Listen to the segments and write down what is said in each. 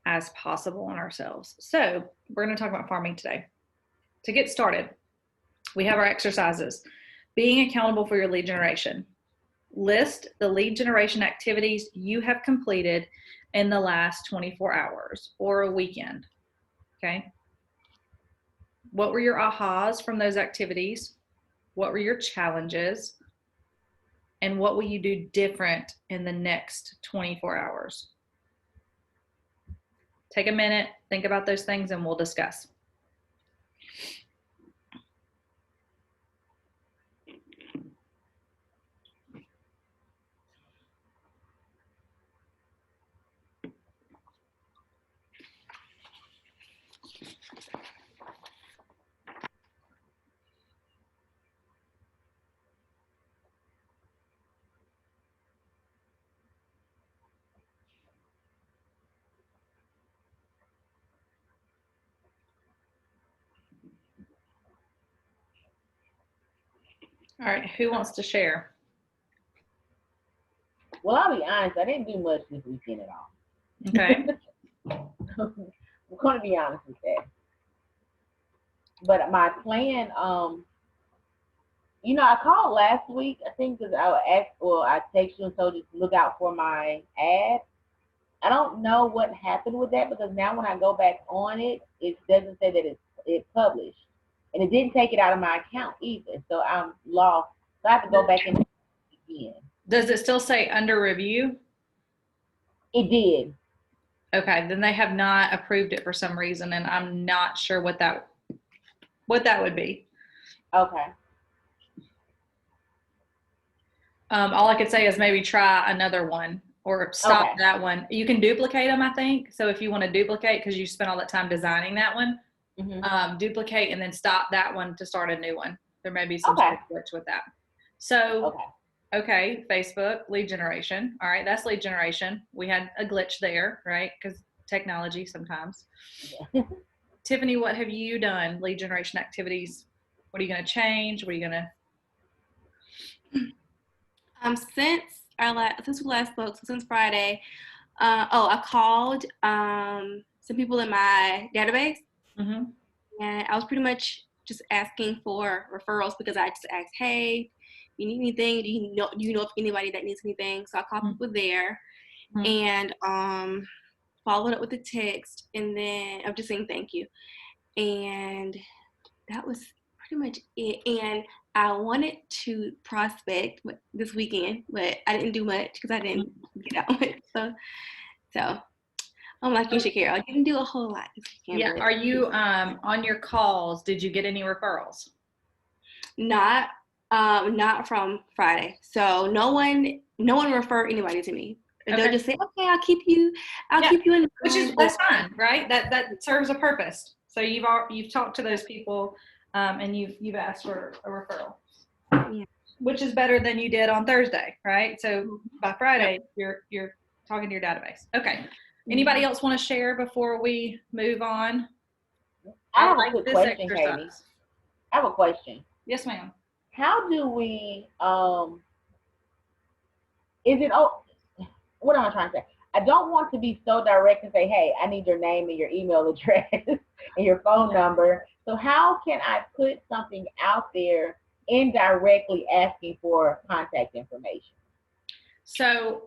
as possible on ourselves. So we're going to talk about farming today. To get started, we have our exercises. Being accountable for your lead generation. List the lead generation activities you have completed in the last 24 hours or a weekend. Okay. What were your ahas from those activities? What were your challenges? And what will you do different in the next 24 hours? Take a minute, think about those things, and we'll discuss. All right, who wants to share? Well, I'll be honest, I didn't do much this weekend at all. Okay. I'm going to be honest with that. But my plan, I called last week, I think, because I texted you and told you to look out for my ad. I don't know what happened with that because now when I go back on it, it doesn't say that it's published. And it didn't take it out of my account either. So I'm lost. So I have to go back in again. Does it still say under review? It did. Okay, then they have not approved it for some reason, and I'm not sure what that would be. Okay. All I could say is maybe try another one or stop that one. You can duplicate them, I think. So if you want to duplicate, because you spent all that time designing that one, duplicate and then stop that one to start a new one. There may be some glitch with that. So, okay, Facebook, lead generation. All right, that's lead generation. We had a glitch there, right? Because technology sometimes. Yeah. Tiffany, what have you done? Lead generation activities. What are you going to change? What are you going to... Since we last spoke, so since Friday, I called some people in my database, and I was pretty much just asking for referrals because I just asked, hey, you need anything? Do you know of anybody that needs anything? So I called people there, and followed up with a text, and then I'm just saying thank you, and that was pretty much it. And I wanted to prospect this weekend, but I didn't do much because I didn't get out much. So I'm like you, Shakira. I didn't do a whole lot this weekend. Yeah. Are you on your calls? Did you get any referrals? Not from Friday. So no one referred anybody to me. And they'll just say, okay, I'll keep you in. That's fine, right? That serves a purpose. So you've talked to those people. And you've asked for a referral, which is better than you did on Thursday, right? So by Friday, you're talking to your database. Okay. Anybody else want to share before we move on? I have a quick question, Katie. I have a question. Yes, ma'am. How do we? What am I trying to say? I don't want to be so direct and say, hey, I need your name and your email address and your phone number. So how can I put something out there indirectly asking for contact information? So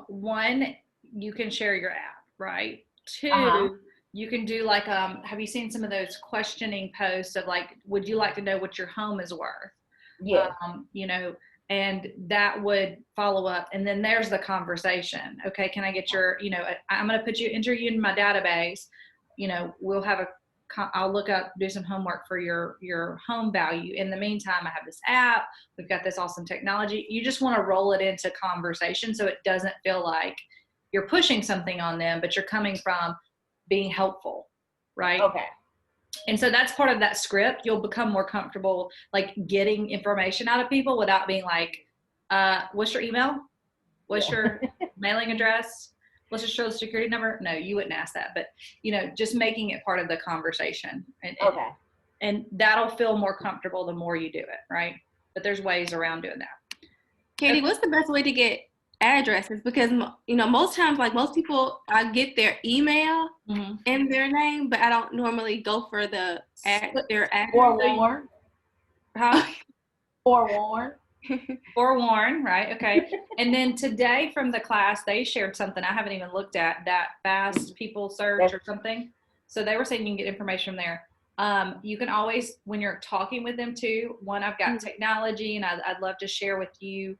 one, you can share your app, right? Two, you can do like, have you seen some of those questioning posts of like, would you like to know what your home is worth? Yeah. And that would follow up. And then there's the conversation. Okay, can I get your, I'm going to enter you in my database. We'll have I'll look up, do some homework for your home value. In the meantime, I have this app. We've got this awesome technology. You just want to roll it into conversation so it doesn't feel like you're pushing something on them, but you're coming from being helpful, right? Okay. And so that's part of that script. You'll become more comfortable like getting information out of people without being like, what's your email? What's your mailing address? What's your social security number? No, you wouldn't ask that, but just making it part of the conversation. And that'll feel more comfortable the more you do it, right? But there's ways around doing that. Katie, what's the best way to get addresses because most times, like most people, I get their email and their name, but I don't normally go for their address. Forewarn. Huh? Forewarn. Forewarn, right? Okay. And then today from the class, they shared something I haven't even looked at, that fast people search or something. So they were saying you can get information from there. You can always, when you're talking with them too, one, I've got technology and I'd love to share with you,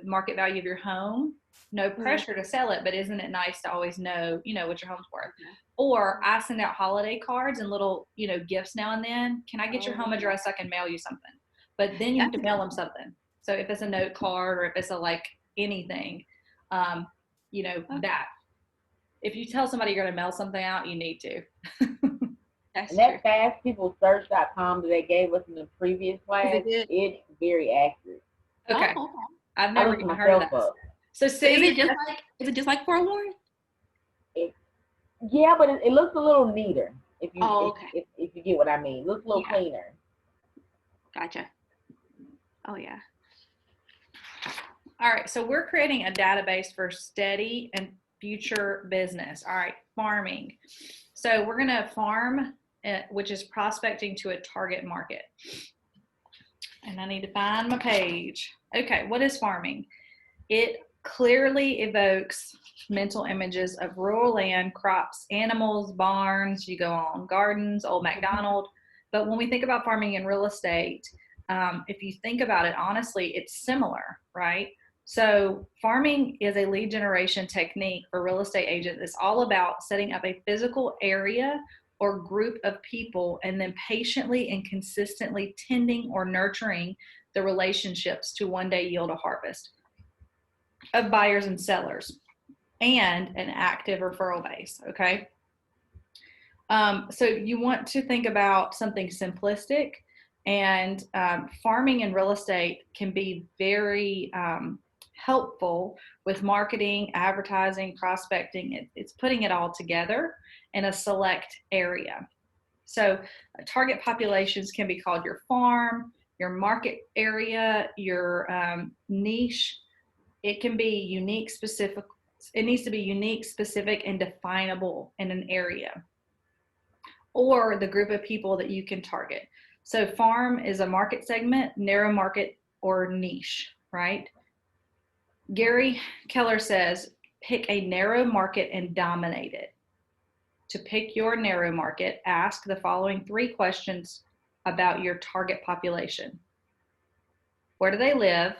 market value of your home. No pressure to sell it, but isn't it nice to always know, what your home's worth? Or I send out holiday cards and little, gifts now and then. Can I get your home address so I can mail you something? But then you have to mail them something. So if it's a note card or if it's anything, that if you tell somebody you're going to mail something out, you need to. And that fastpeoplesearch.com that they gave us in the previous class, it's very accurate. Okay. Oh, okay. I've never even heard of that. So is it just like Forewarn? Yeah, but it looks a little neater if you get what I mean. It looks a little cleaner. Gotcha. Oh yeah. All right, so we're creating a database for steady and future business. All right, farming. So we're going to farm, which is prospecting to a target market. And I need to find my page. Okay, what is farming? It clearly evokes mental images of rural land, crops, animals, barns, you go on, gardens, old MacDonald. But when we think about farming in real estate, if you think about it, honestly, it's similar, right? So farming is a lead generation technique for real estate agents. It's all about setting up a physical area or group of people and then patiently and consistently tending or nurturing the relationships to one day yield a harvest of buyers and sellers and an active referral base, okay? So you want to think about something simplistic, and farming and real estate can be very helpful with marketing, advertising, prospecting. It's putting it all together in a select area. So target populations can be called your farm, your market area, your niche. It can be unique, specific. It needs to be unique, specific, and definable in an area, or the group of people that you can target. So farm is a market segment, narrow market, or niche, right? Gary Keller says, pick a narrow market and dominate it. To pick your narrow market, ask the following 3 questions about your target population. Where do they live?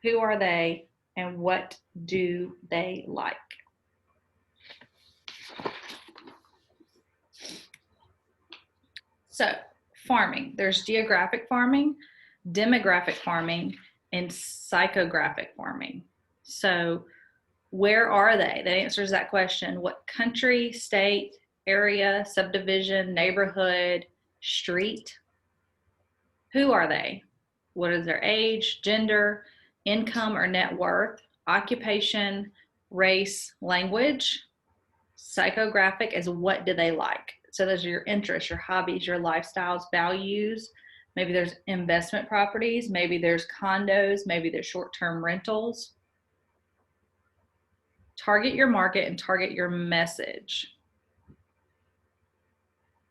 Who are they? And what do they like? So farming, there's geographic farming, demographic farming, and psychographic farming. So where are they? That answers that question. What country, state, area, subdivision, neighborhood, street? Who are they? What is their age, gender, income or net worth, occupation, race, language? Psychographic is what do they like? So those are your interests, your hobbies, your lifestyles, values. Maybe there's investment properties, maybe there's condos, maybe there's short-term rentals. Target your market and target your message.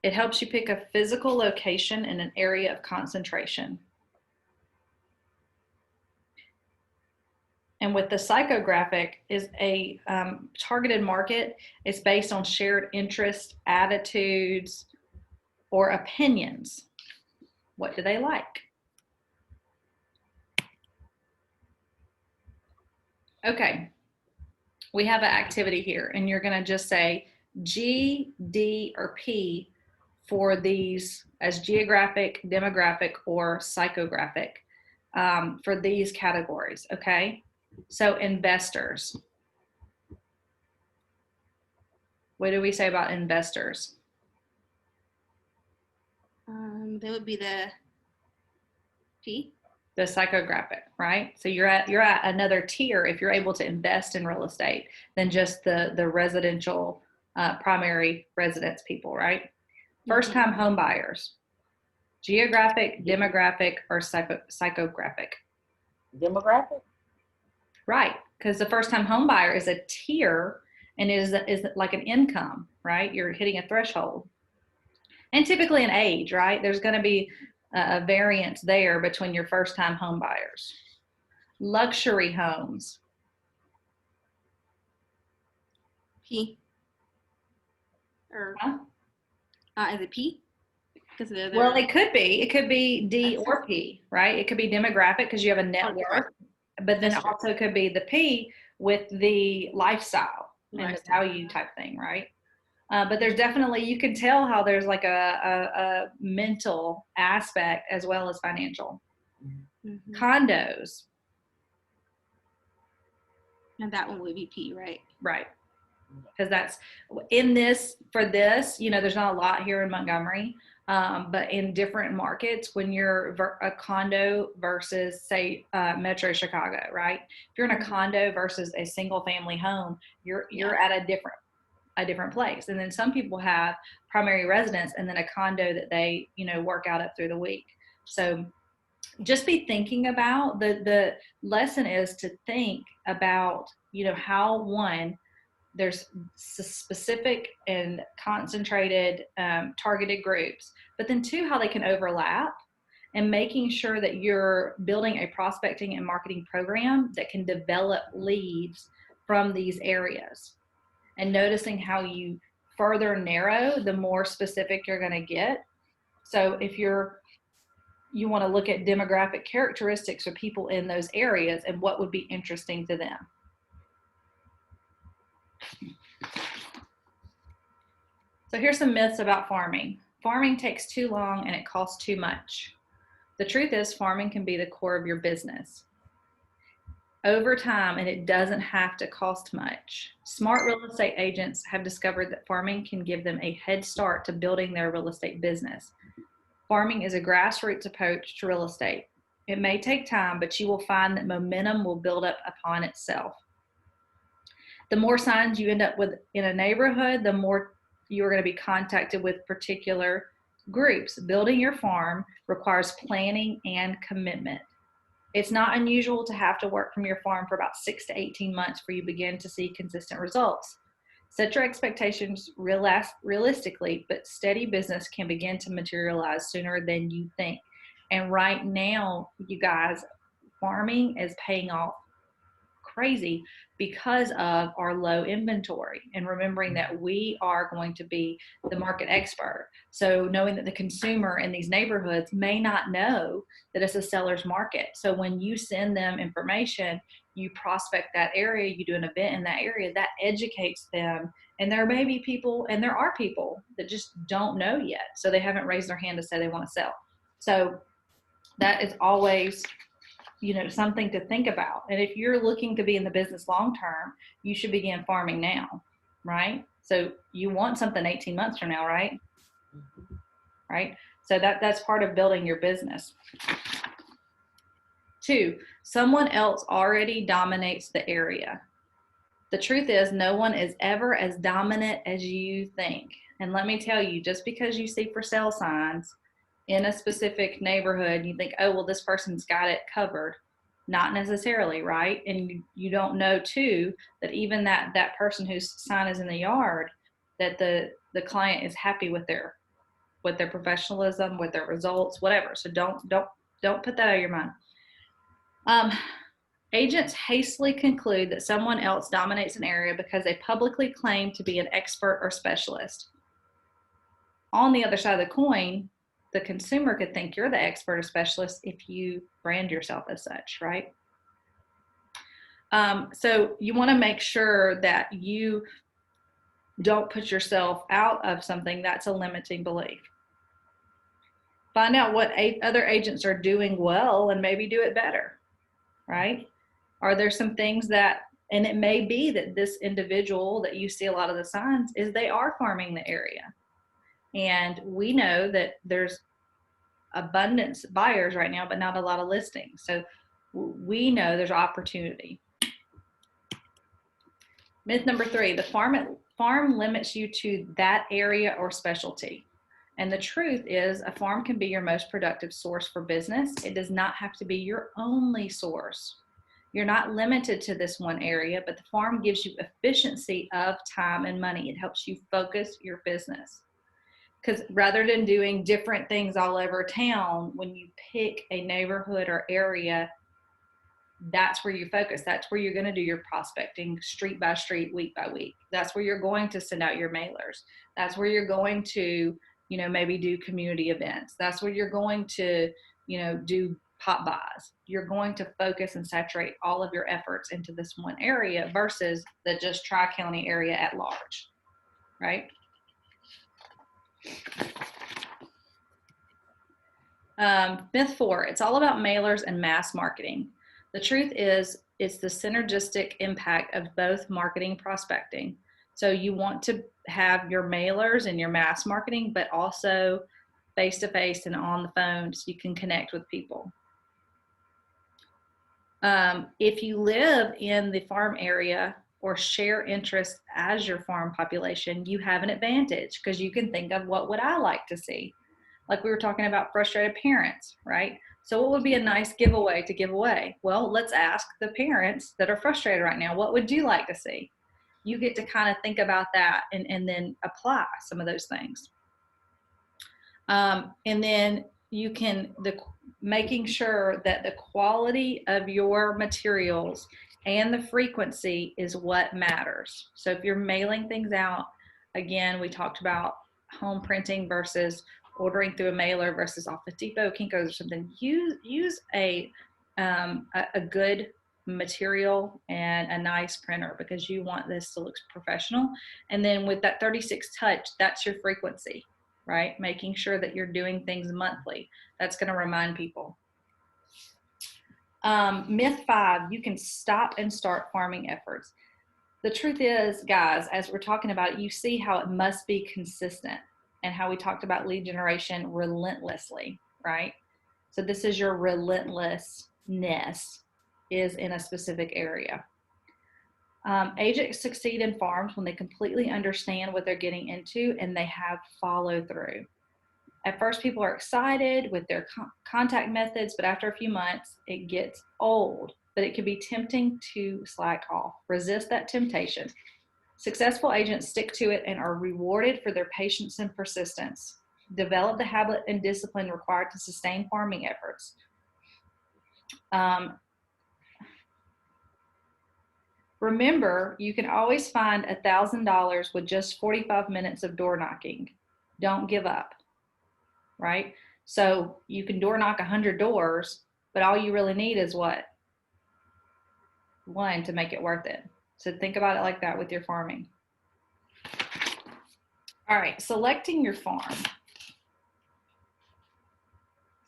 It helps you pick a physical location in an area of concentration. And with the psychographic is a targeted market. It's based on shared interests, attitudes, or opinions. What do they like? Okay, we have an activity here, and you're going to just say G, D, or P for these as geographic, demographic, or psychographic for these categories, okay? So investors. What do we say about investors? They would be the P. The psychographic, right? So you're at another tier if you're able to invest in real estate than just the residential primary residence people, right? First time home buyers. Geographic, demographic, or psychographic? Demographic. Right, because the first time home buyer is a tier and is like an income, right? You're hitting a threshold. And typically an age, right? There's going to be a variance there between your first time home buyers. Luxury homes. P. Or Huh? is it P? Well, it could be D or P, right? It could be demographic because you have a net worth, but then it also could be the P with the lifestyle and the value type thing, right? But there's definitely, you can tell how there's like a mental aspect as well as financial. Mm-hmm. Condos. And that one would be P, right? Right. Because that's in this, for this, you know, there's not a lot here in Montgomery, but in different markets, when you're a condo versus say Metro Chicago, right? If you're in a condo versus a single family home, you're at a different place. And then some people have primary residence and then a condo that they, you know, work out of through the week. So just be thinking about the lesson is to think about, you know, how there's specific and concentrated targeted groups, but then two, how they can overlap, and making sure that you're building a prospecting and marketing program that can develop leads from these areas, and noticing how you further narrow the more specific you're going to get. So if you want to look at demographic characteristics of people in those areas and what would be interesting to them. So here's some myths about farming. Farming takes too long and it costs too much. The truth is, farming can be the core of your business over time, and it doesn't have to cost much. Smart real estate agents have discovered that farming can give them a head start to building their real estate business. Farming is a grassroots approach to real estate. It may take time, but you will find that momentum will build up upon itself. The more signs you end up with in a neighborhood, the more you're going to be contacted with particular groups. Building your farm requires planning and commitment. It's not unusual to have to work from your farm for about 6 to 18 months before you begin to see consistent results. Set your expectations realistically, but steady business can begin to materialize sooner than you think. And right now, you guys, farming is paying off crazy because of our low inventory, and remembering that we are going to be the market expert. So knowing that the consumer in these neighborhoods may not know that it's a seller's market. So when you send them information, you prospect that area, you do an event in that area, that educates them. And there may be people, and there are people that just don't know yet. So they haven't raised their hand to say they want to sell. So that is always, you know, something to think about. And if you're looking to be in the business long term, you should begin farming now, right? So you want something 18 months from now, right? Right? So that's part of building your business. 2, someone else already dominates the area. The truth is, no one is ever as dominant as you think. And let me tell you, just because you see for sale signs in a specific neighborhood, you think, oh, well, this person's got it covered. Not necessarily, right? And you don't know too, that even that person whose sign is in the yard, that the client is happy with their professionalism, with their results, whatever. So don't put that out of your mind. Agents hastily conclude that someone else dominates an area because they publicly claim to be an expert or specialist. On the other side of the coin, the consumer could think you're the expert or specialist if you brand yourself as such, right? So you want to make sure that you don't put yourself out of something that's a limiting belief. Find out what other agents are doing well and maybe do it better, right? Are there some things that, and it may be that this individual that you see a lot of the signs is they are farming the area. And we know that there's abundance buyers right now, but not a lot of listings. So we know there's opportunity. Myth number 3, the farm limits you to that area or specialty. And the truth is, a farm can be your most productive source for business. It does not have to be your only source. You're not limited to this one area, but the farm gives you efficiency of time and money. It helps you focus your business. Because rather than doing different things all over town, when you pick a neighborhood or area, that's where you focus. That's where you're going to do your prospecting street by street, week by week. That's where you're going to send out your mailers. That's where you're going to, maybe do community events. That's where you're going to, do pop buys. You're going to focus and saturate all of your efforts into this one area versus the just Tri-County area at large, right? Myth 4, it's all about mailers and mass marketing. The truth is, it's the synergistic impact of both marketing and prospecting. So you want to have your mailers and your mass marketing, but also face-to-face and on the phone so you can connect with people. If you live in the farm area or share interests as your farm population, you have an advantage because you can think of what would I like to see? Like we were talking about frustrated parents, right? So what would be a nice giveaway to give away? Well, let's ask the parents that are frustrated right now, what would you like to see? You get to kind of think about that and then apply some of those things. And then you can, making sure that the quality of your materials and the frequency is what matters. So if you're mailing things out, again, we talked about home printing versus ordering through a mailer versus Office Depot, Kinko's or something. Use a good material and a nice printer because you want this to look professional. And then with that 36 touch, that's your frequency, right? Making sure that you're doing things monthly. That's going to remind people. Myth 5, you can stop and start farming efforts. The truth is, guys, as we're talking about it, you see how it must be consistent and how we talked about lead generation relentlessly, right? So this is your relentlessness is in a specific area. Agents succeed in farms when they completely understand what they're getting into and they have follow through. At first, people are excited with their contact methods, but after a few months, it gets old. But it can be tempting to slack off. Resist that temptation. Successful agents stick to it and are rewarded for their patience and persistence. Develop the habit and discipline required to sustain farming efforts. Remember, you can always find $1,000 with just 45 minutes of door knocking. Don't give up, right? So you can door knock 100 doors, but all you really need is what? One to make it worth it. So think about it like that with your farming. All right, selecting your farm.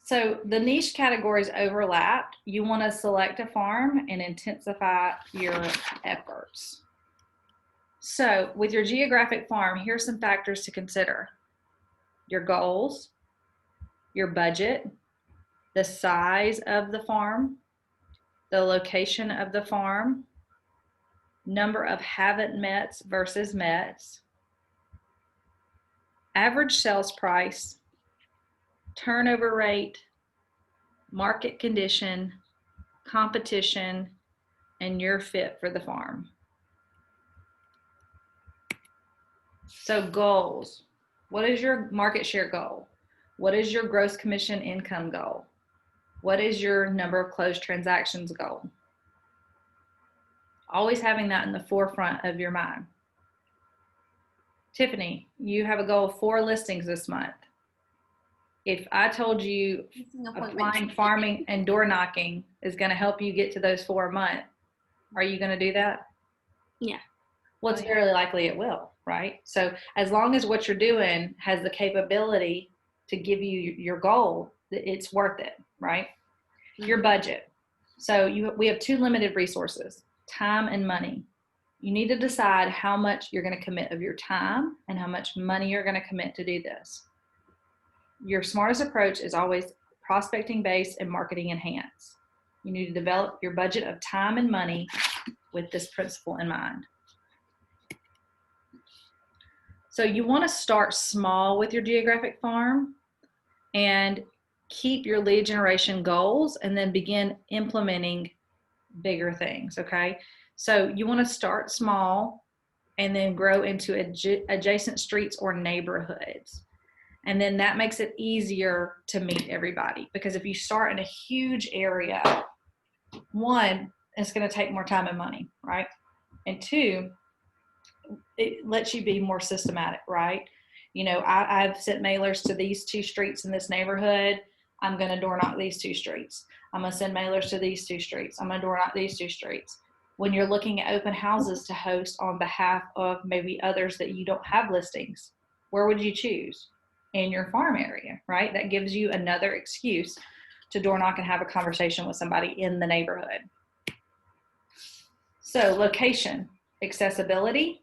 So the niche categories overlap. You want to select a farm and intensify your efforts. So with your geographic farm, here's some factors to consider. Your goals, your budget, the size of the farm, the location of the farm, number of haven't mets versus mets, average sales price, turnover rate, market condition, competition, and your fit for the farm. So goals. What is your market share goal? What is your gross commission income goal? What is your number of closed transactions goal? Always having that in the forefront of your mind. Tiffany, you have a goal of 4 listings this month. If I told you applying farming and door knocking is going to help you get to those 4 a month, are you going to do that? Yeah. Well, it's very likely it will, right? So as long as what you're doing has the capability to give you your goal, it's worth it, right? Mm-hmm. Your budget. So we have 2 limited resources, time and money. You need to decide how much you're going to commit of your time and how much money you're going to commit to do this. Your smartest approach is always prospecting based and marketing enhanced. You need to develop your budget of time and money with this principle in mind. So you want to start small with your geographic farm and keep your lead generation goals and then begin implementing bigger things. Okay. So you want to start small and then grow into adjacent streets or neighborhoods. And then that makes it easier to meet everybody, because if you start in a huge area, one, it's going to take more time and money, right? And two, it lets you be more systematic, right? You know, I've sent mailers to these 2 streets in this neighborhood. I'm going to door knock these 2 streets. I'm going to send mailers to these 2 streets. I'm going to door knock these 2 streets. When you're looking at open houses to host on behalf of maybe others that you don't have listings, where would you choose? In your farm area, right? That gives you another excuse to door knock and have a conversation with somebody in the neighborhood. So location, accessibility,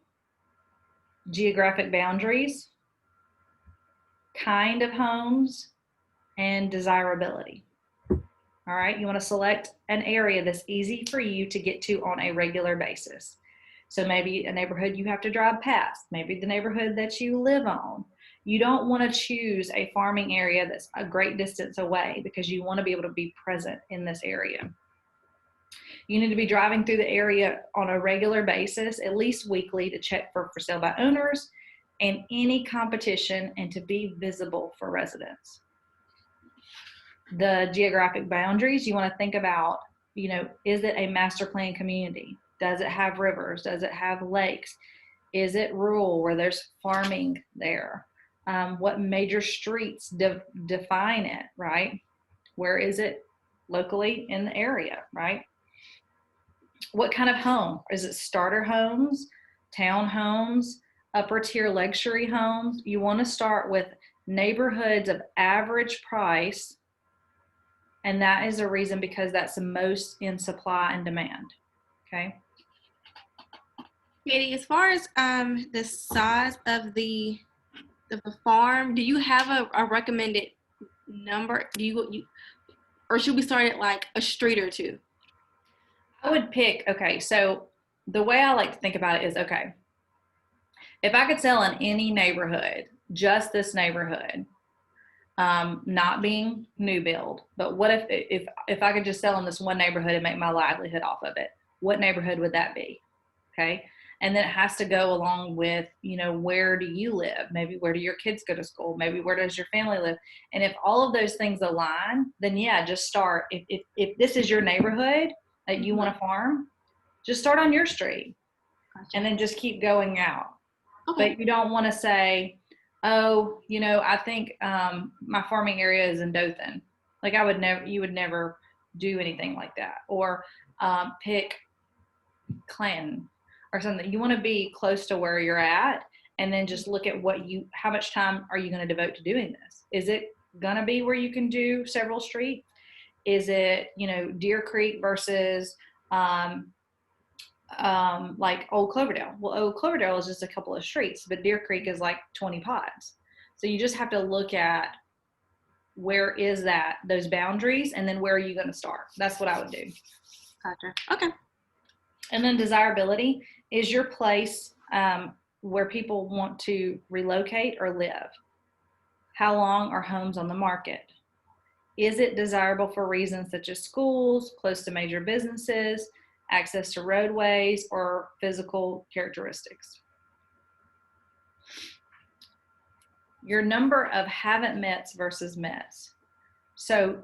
geographic boundaries, kind of homes, and desirability. All right, you want to select an area that's easy for you to get to on a regular basis. So maybe a neighborhood you have to drive past, maybe the neighborhood that you live on. You don't want to choose a farming area that's a great distance away, because you want to be able to be present in this area. You need to be driving through the area on a regular basis, at least weekly, to check for sale by owners and any competition, and to be visible for residents. The geographic boundaries, you want to think about, you know, is it a master plan community? Does it have rivers? Does it have lakes? Is it rural where there's farming there? What major streets define it, right? Where is it locally in the area, right? What kind of home? Is it starter homes, townhomes, upper tier luxury homes? You want to start with neighborhoods of average price, and that is a reason because that's the most in supply and demand. Okay. Katie, as far as the size of the farm, do you have a recommended number? Do you or should we start at like a street or 2? I would pick, okay, so the way I like to think about it is, okay, if I could sell in any neighborhood, just this neighborhood, not being new build, but what if I could just sell in this one neighborhood and make my livelihood off of it? What neighborhood would that be? Okay. And then it has to go along with, you know, where do you live? Maybe where do your kids go to school? Maybe where does your family live? And if all of those things align, then yeah, just start. If this is your neighborhood that you want to farm, just start on your street. Gotcha. And then just keep going out. Okay. But you don't want to say, oh, you know, I think my farming area is in Dothan. Like you would never do anything like that. Or pick Clanton or something. You want to be close to where you're at, and then just look at how much time are you going to devote to doing this? Is it going to be where you can do several streets? Is it, you know, Deer Creek versus like Old Cloverdale? Well, Old Cloverdale is just a couple of streets, but Deer Creek is like 20 pods. So you just have to look at where is those boundaries, and then where are you going to start? That's what I would do. Gotcha. Okay. And then desirability is your place where people want to relocate or live. How long are homes on the market? Is it desirable for reasons such as schools, close to major businesses, access to roadways, or physical characteristics? Your number of haven't mets versus mets. So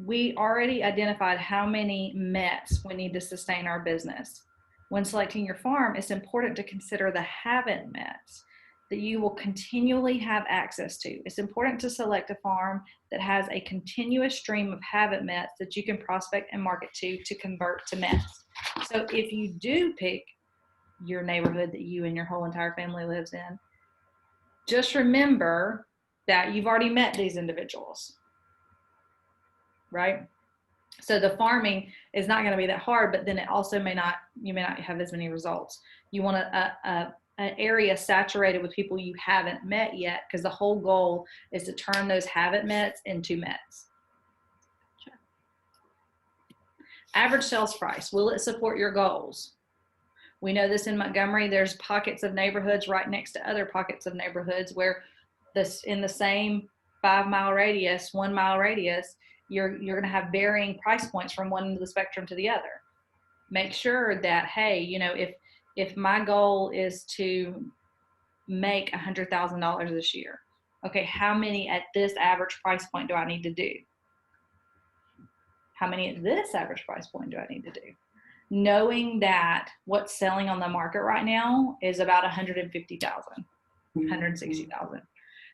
we already identified how many mets we need to sustain our business. When selecting your farm, it's important to consider the haven't mets that you will continually have access to. It's important to select a farm that has a continuous stream of haven't mets that you can prospect and market to convert to mets. So if you do pick your neighborhood that you and your whole entire family lives in, just remember that you've already met these individuals, right? So the farming is not going to be that hard, but then it also you may not have as many results. You want an area saturated with people you haven't met yet, because the whole goal is to turn those haven't mets into mets. Sure. Average sales price, will it support your goals? We know this in Montgomery, there's pockets of neighborhoods right next to other pockets of neighborhoods where in the same 5 mile radius, 1 mile radius, you're going to have varying price points from one end of the spectrum to the other. Make sure that, hey, you know, if my goal is to make $100,000 this year, okay, how many at this average price point do I need to do? How many at this average price point do I need to do? Knowing that what's selling on the market right now is about 150,000, 160,000.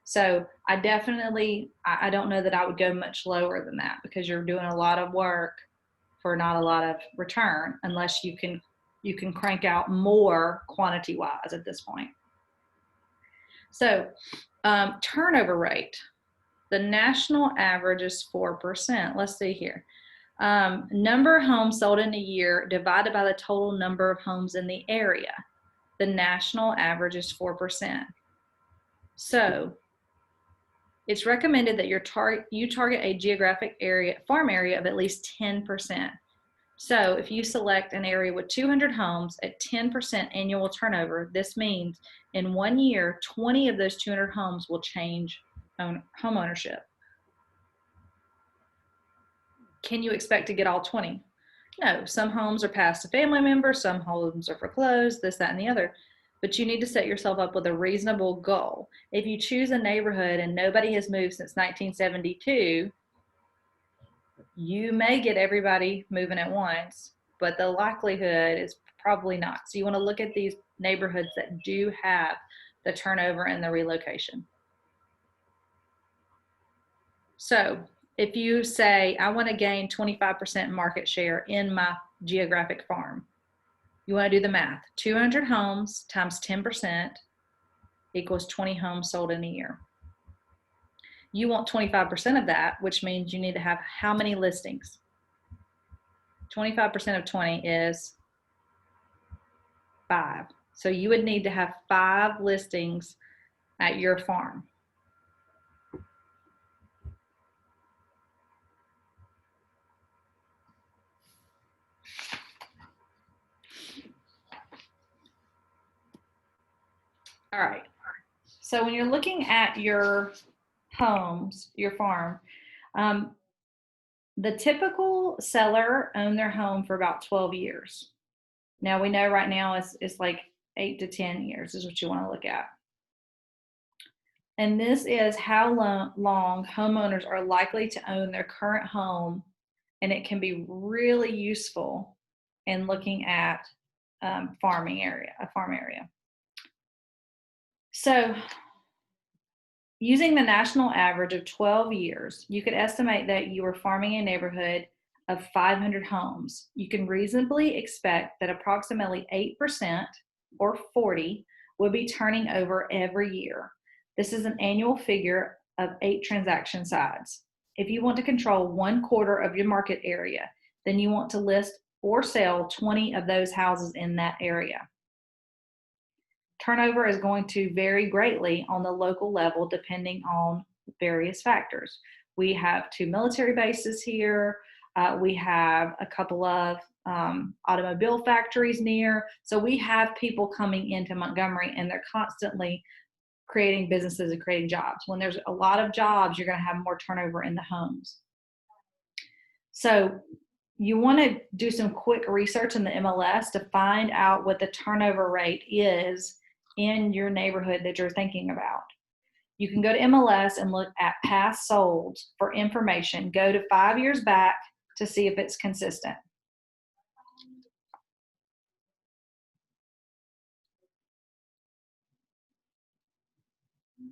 So I definitely, I don't know that I would go much lower than that, because you're doing a lot of work for not a lot of return, unless you can crank out more quantity wise at this point. So turnover rate, the national average is 4%. Let's see here. Number of homes sold in a year divided by the total number of homes in the area. The national average is 4%. So it's recommended that you target a geographic area, farm area of at least 10%. So if you select an area with 200 homes at 10% annual turnover, this means in 1 year, 20 of those 200 homes will change home ownership. Can you expect to get all 20? No, some homes are passed to family members, some homes are foreclosed, this, that, and the other. But you need to set yourself up with a reasonable goal. If you choose a neighborhood and nobody has moved since 1972, you may get everybody moving at once, but the likelihood is probably not. So you want to look at these neighborhoods that do have the turnover and the relocation. So if you say, I want to gain 25% market share in my geographic farm, you want to do the math. 200 homes times 10% equals 20 homes sold in a year. You want 25% of that, which means you need to have how many listings? 25% of 20 is 5. So you would need to have 5 listings at your farm. All right. So when you're looking at your homes, your farm, the typical seller owned their home for about 12 years. Now we know right now it's like 8 to 10 years is what you want to look at. And this is how long homeowners are likely to own their current home. And it can be really useful in looking at a farm area. So using the national average of 12 years, you could estimate that you are farming a neighborhood of 500 homes. You can reasonably expect that approximately 8% or 40 will be turning over every year. This is an annual figure of 8 transaction sides. If you want to control 1/4 of your market area, then you want to list or sell 20 of those houses in that area. Turnover is going to vary greatly on the local level depending on various factors. We have 2 military bases here. We have a couple of automobile factories near. So we have people coming into Montgomery and they're constantly creating businesses and creating jobs. When there's a lot of jobs, you're going to have more turnover in the homes. So you want to do some quick research in the MLS to find out what the turnover rate is in your neighborhood that you're thinking about. You can go to MLS and look at past solds for information. Go to 5 years back to see if it's consistent.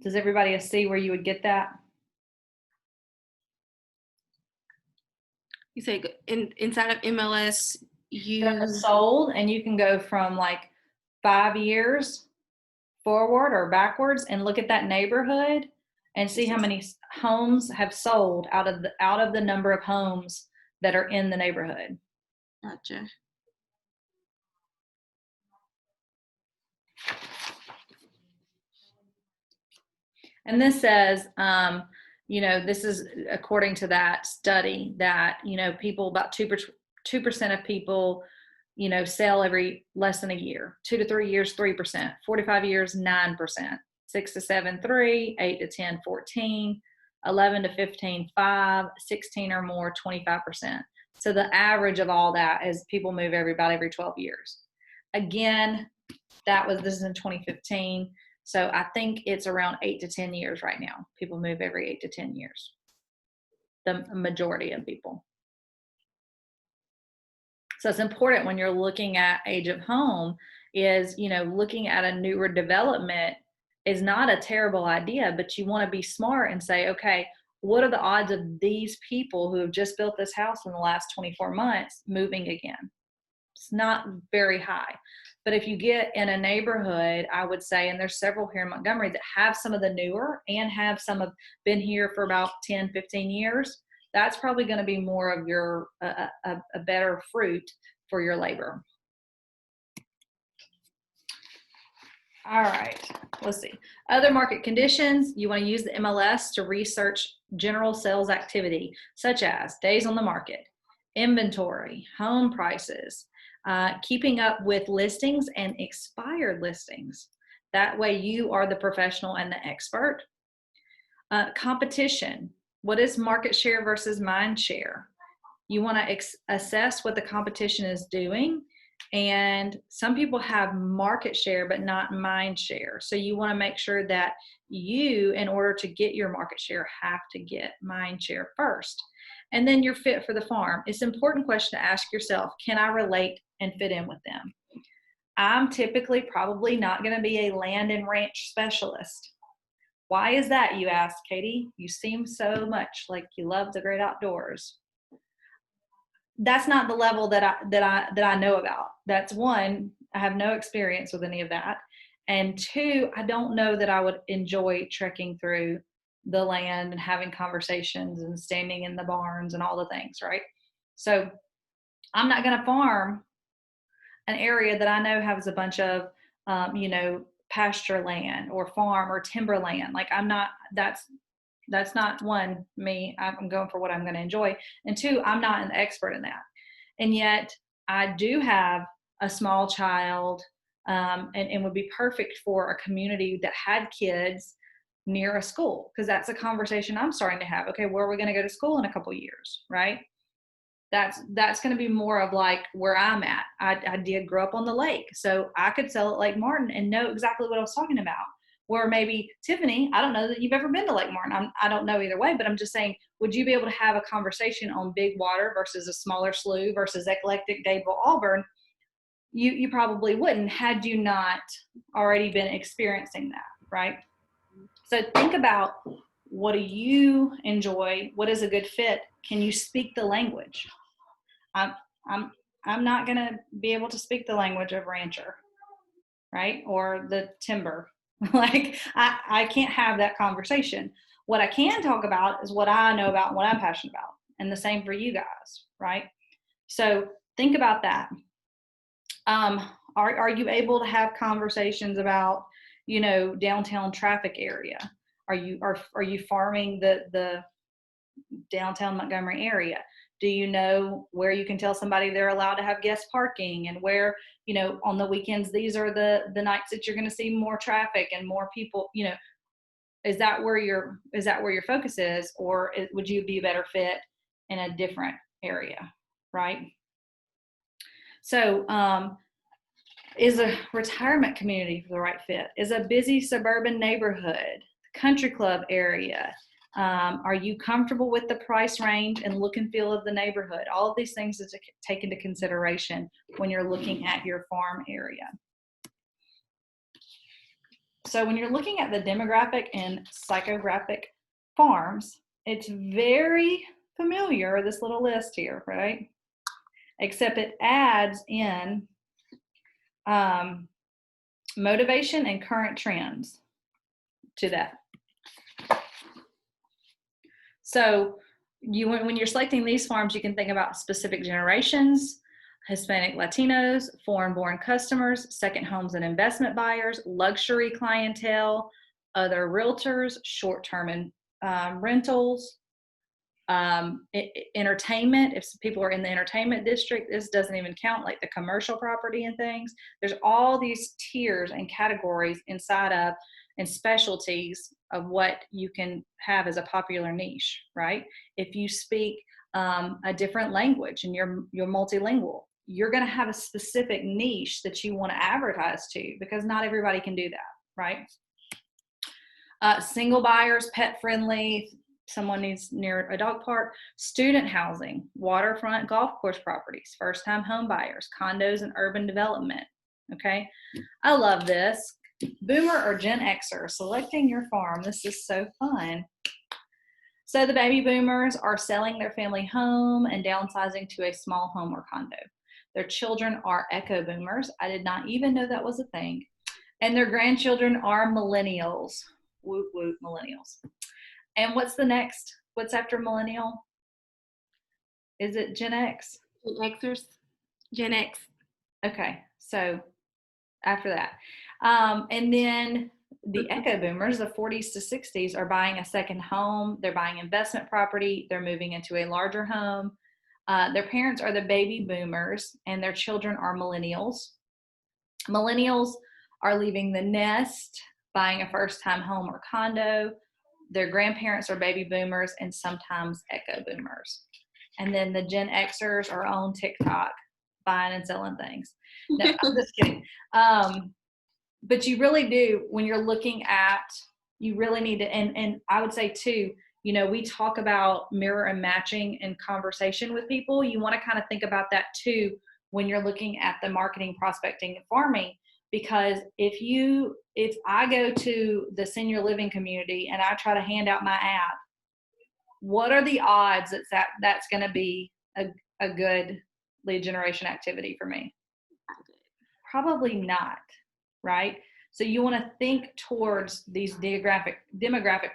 Does everybody see where you would get that? You say inside of MLS, you sold, and you can go from like 5 years forward or backwards and look at that neighborhood and see how many homes have sold out of the number of homes that are in the neighborhood. Gotcha. And this says, this is according to that study that, people, about 2% of people, sell every less than a year. 2 to 3 years, 3%. 45 years, 9%. 6 to 7, 3. 8 to 10, 14. 11 to 15, 5, 16 or more, 25%. So the average of all that is people move about every 12 years. Again, this is in 2015. So I think it's around 8 to 10 years right now. People move every 8 to 10 years. The majority of people. So it's important when you're looking at age of home is, looking at a newer development is not a terrible idea, but you want to be smart and say, okay, what are the odds of these people who have just built this house in the last 24 months moving again? It's not very high. But if you get in a neighborhood, I would say, and there's several here in Montgomery that have some of the newer and have some of been here for about 10, 15 years, that's probably going to be more of your, a better fruit for your labor. All right, let's see. Other market conditions, you want to use the MLS to research general sales activity, such as days on the market, inventory, home prices, keeping up with listings and expired listings. That way you are the professional and the expert. Competition. What is market share versus mind share? You want to assess what the competition is doing. And some people have market share, but not mind share. So you want to make sure that you, in order to get your market share, have to get mind share first. And then you're fit for the farm. It's an important question to ask yourself, can I relate and fit in with them? I'm typically probably not going to be a land and ranch specialist. Why is that, you ask, Katie? You seem so much like you love the great outdoors. That's not the level that I know about. That's one, I have no experience with any of that. And two, I don't know that I would enjoy trekking through the land and having conversations and standing in the barns and all the things, right? So I'm not going to farm an area that I know has a bunch of, pasture land or farm or timber land. Like that's not one, me. I'm going for what I'm going to enjoy. And two, I'm not an expert in that. And yet I do have a small child, and would be perfect for a community that had kids near a school, because that's a conversation I'm starting to have. Okay, where are we going to go to school in a couple years, right? That's going to be more of like where I'm at. I did grow up on the lake, so I could sell at Lake Martin and know exactly what I was talking about. Where maybe Tiffany, I don't know that you've ever been to Lake Martin. I don't know either way, but I'm just saying, would you be able to have a conversation on big water versus a smaller slough versus eclectic Dadeville Auburn? You probably wouldn't, had you not already been experiencing that, right? So think about, what do you enjoy? What is a good fit? Can you speak the language? I'm not going to be able to speak the language of rancher, right? Or the timber. Like I can't have that conversation. What I can talk about is what I know about and what I'm passionate about. And the same for you guys, right? So think about that. Are you able to have conversations about, downtown traffic area? Are you farming the downtown Montgomery area? Do you know where you can tell somebody they're allowed to have guest parking, and where, on the weekends, these are the nights that you're going to see more traffic and more people, is that where your focus is, or would you be a better fit in a different area, right? So, is a retirement community the right fit? Is a busy suburban neighborhood, country club area? Are you comfortable with the price range and look and feel of the neighborhood? All of these things to take into consideration when you're looking at your farm area. So when you're looking at the demographic and psychographic farms, it's very familiar, this little list here, right? Except it adds in motivation and current trends to that. So when you're selecting these farms, you can think about specific generations, Hispanic Latinos, foreign-born customers, second homes and investment buyers, luxury clientele, other realtors, short-term rentals, entertainment. If people are in the entertainment district, this doesn't even count, like the commercial property and things. There's all these tiers and categories inside of and specialties of what you can have as a popular niche, right? If you speak a different language and you're multilingual, you're going to have a specific niche that you want to advertise to, because not everybody can do that, right? Single buyers, pet friendly, someone needs near a dog park, student housing, waterfront golf course properties, first time home buyers, condos and urban development. Okay, I love this. Boomer or Gen Xer, selecting your farm. This is so fun. So the baby boomers are selling their family home and downsizing to a small home or condo. Their children are echo boomers. I did not even know that was a thing. And their grandchildren are millennials. Woot woot, millennials. And what's the next? What's after millennial? Is it Gen X? Gen Xers. Gen X. Okay, so after that. And then the echo boomers, the 40s to 60s, are buying a second home. They're buying investment property. They're moving into a larger home. Their parents are the baby boomers, and their children are millennials. Millennials are leaving the nest, buying a first-time home or condo. Their grandparents are baby boomers and sometimes echo boomers. And then the Gen Xers are on TikTok, buying and selling things. No, I'm just kidding. But you really do, when you're looking at, you really need to, and I would say too, you know, we talk about mirror and matching in conversation with people. You want to kind of think about that too when you're looking at the marketing, prospecting, and farming. Because if I go to the senior living community and I try to hand out my app, what are the odds that's going to be a good lead generation activity for me? Probably not, right? So you want to think towards these demographic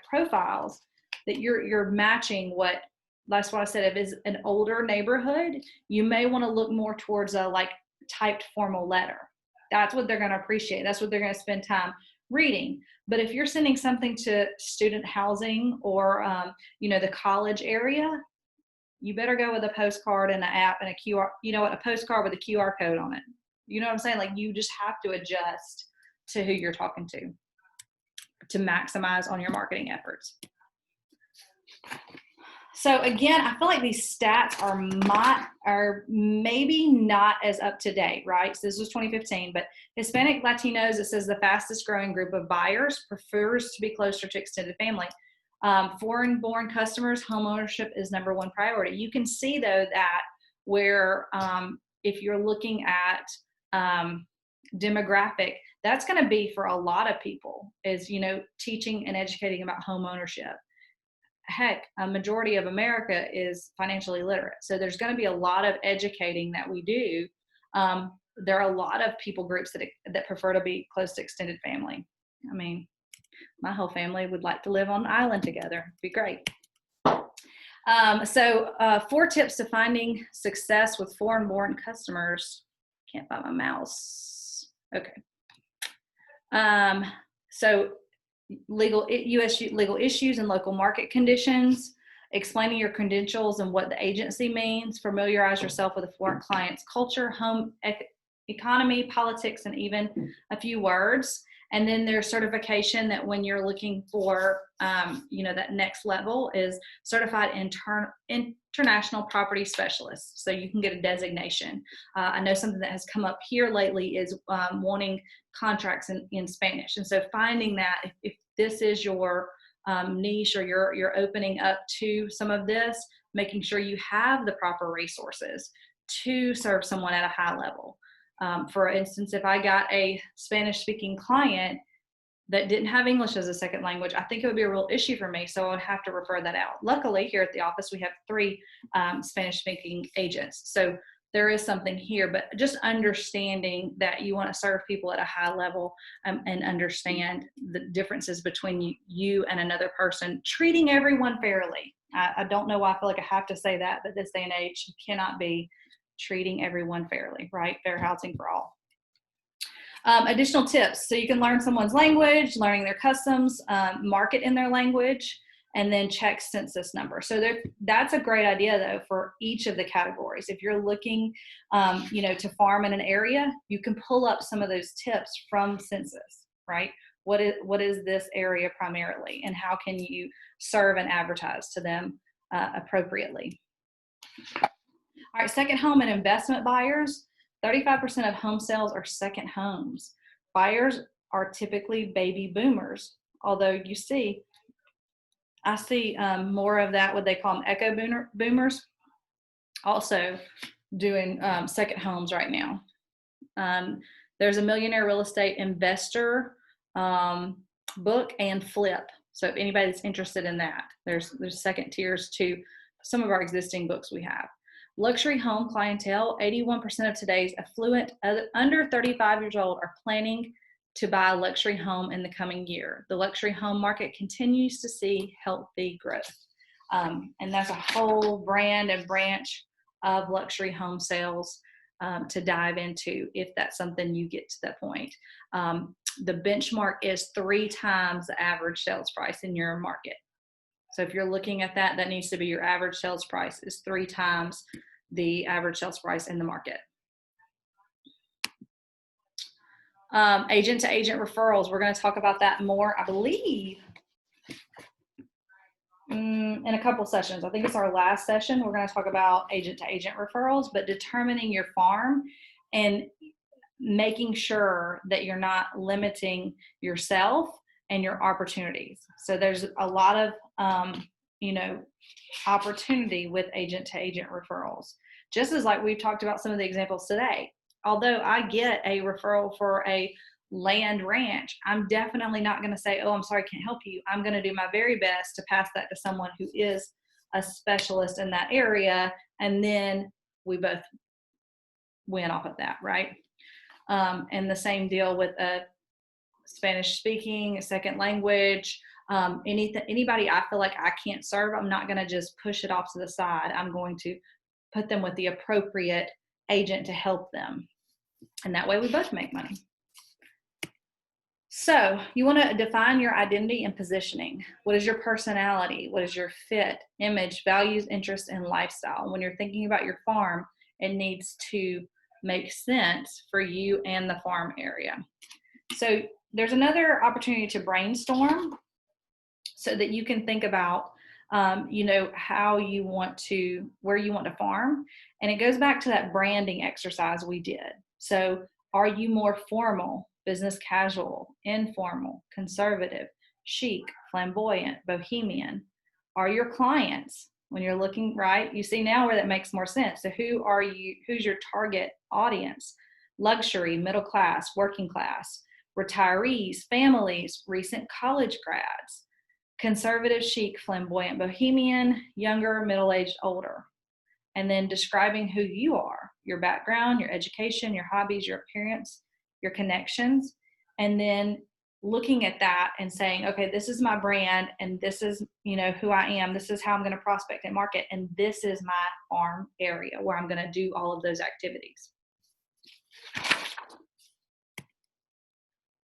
profiles that you're matching what. That's what I said. If it's an older neighborhood, you may want to look more towards a like typed formal letter. That's what they're going to appreciate. That's what they're going to spend time reading. But if you're sending something to student housing or, the college area, you better go with a postcard and an app and a QR, a postcard with a QR code on it. You know what I'm saying? Like, you just have to adjust to who you're talking to maximize on your marketing efforts. So again, I feel like these stats are maybe not as up to date, right? So this was 2015, but Hispanic Latinos, it says the fastest growing group of buyers prefers to be closer to extended family. Foreign-born customers, homeownership is number one priority. You can see though that where if you're looking at demographic, that's going to be for a lot of people is, teaching and educating about home ownership. Heck, a majority of America is financially literate. So there's going to be a lot of educating that we do. There are a lot of people groups that prefer to be close to extended family. I mean, my whole family would like to live on an island together. It'd be great. So 4 tips to finding success with foreign-born customers. Can't find my mouse. Okay. So U.S. legal issues and local market conditions, explaining your credentials and what the agency means, familiarize yourself with a foreign client's culture, home economy, politics, and even a few words. And then there's certification that when you're looking for, that next level is certified international property specialist. So you can get a designation. I know something that has come up here lately is wanting contracts in Spanish. And so finding that if this is your niche or you're opening up to some of this, making sure you have the proper resources to serve someone at a high level. For instance, if I got a Spanish-speaking client that didn't have English as a second language, I think it would be a real issue for me, so I would have to refer that out. Luckily, here at the office, we have 3 Spanish-speaking agents, so there is something here, but just understanding that you want to serve people at a high level and understand the differences between you and another person, treating everyone fairly. I don't know why I feel like I have to say that, but this day and age, you cannot be treating everyone fairly, right? Fair housing for all. Additional tips. So you can learn someone's language, learning their customs, market in their language, and then check census number. So that's a great idea though for each of the categories. If you're looking, to farm in an area, you can pull up some of those tips from census, right? what is this area primarily, and how can you serve and advertise to them appropriately. All right, second home and investment buyers. 35% of home sales are second homes. Buyers are typically baby boomers, although I see more of that, what they call them echo boomers, also doing second homes right now. There's a Millionaire Real Estate Investor book and flip. So if anybody's interested in that, there's second tiers to some of our existing books we have. Luxury home clientele, 81% of today's affluent under 35 years old are planning to buy a luxury home in the coming year. The luxury home market continues to see healthy growth. And that's a whole brand and branch of luxury home sales to dive into if that's something you get to that point. The benchmark is 3 times the average sales price in your market. So if you're looking at that, that needs to be your average sales price is 3 times the average sales price in the market. Agent to agent referrals. We're going to talk about that more, I believe, in a couple sessions. I think it's our last session. We're going to talk about agent to agent referrals, but determining your farm and making sure that you're not limiting yourself and your opportunities. So there's a lot of, opportunity with agent to agent referrals. Just as like we've talked about some of the examples today. Although I get a referral for a land ranch, I'm definitely not going to say, oh, I'm sorry, I can't help you. I'm going to do my very best to pass that to someone who is a specialist in that area. And then we both win off of that, right? And the same deal with a Spanish speaking, a second language, anybody I feel like I can't serve, I'm not going to just push it off to the side. I'm going to put them with the appropriate agent to help them. And that way we both make money. So you want to define your identity and positioning. What is your personality? What is your fit, image, values, interests, and lifestyle? When you're thinking about your farm, it needs to make sense for you and the farm area. So there's another opportunity to brainstorm so that you can think about how you want to, where you want to farm. And it goes back to that branding exercise we did. So are you more formal, business casual, informal, conservative, chic, flamboyant, bohemian? Are your clients, when you're looking, right, you see now where that makes more sense. So who are you, who's your target audience? Luxury, middle class, working class, retirees, families, recent college grads, conservative, chic, flamboyant, bohemian, younger, middle-aged, older. And then describing who you are, your background, your education, your hobbies, your appearance, your connections, and then looking at that and saying, okay, this is my brand, and this is, who I am. This is how I'm going to prospect and market, and this is my farm area where I'm going to do all of those activities.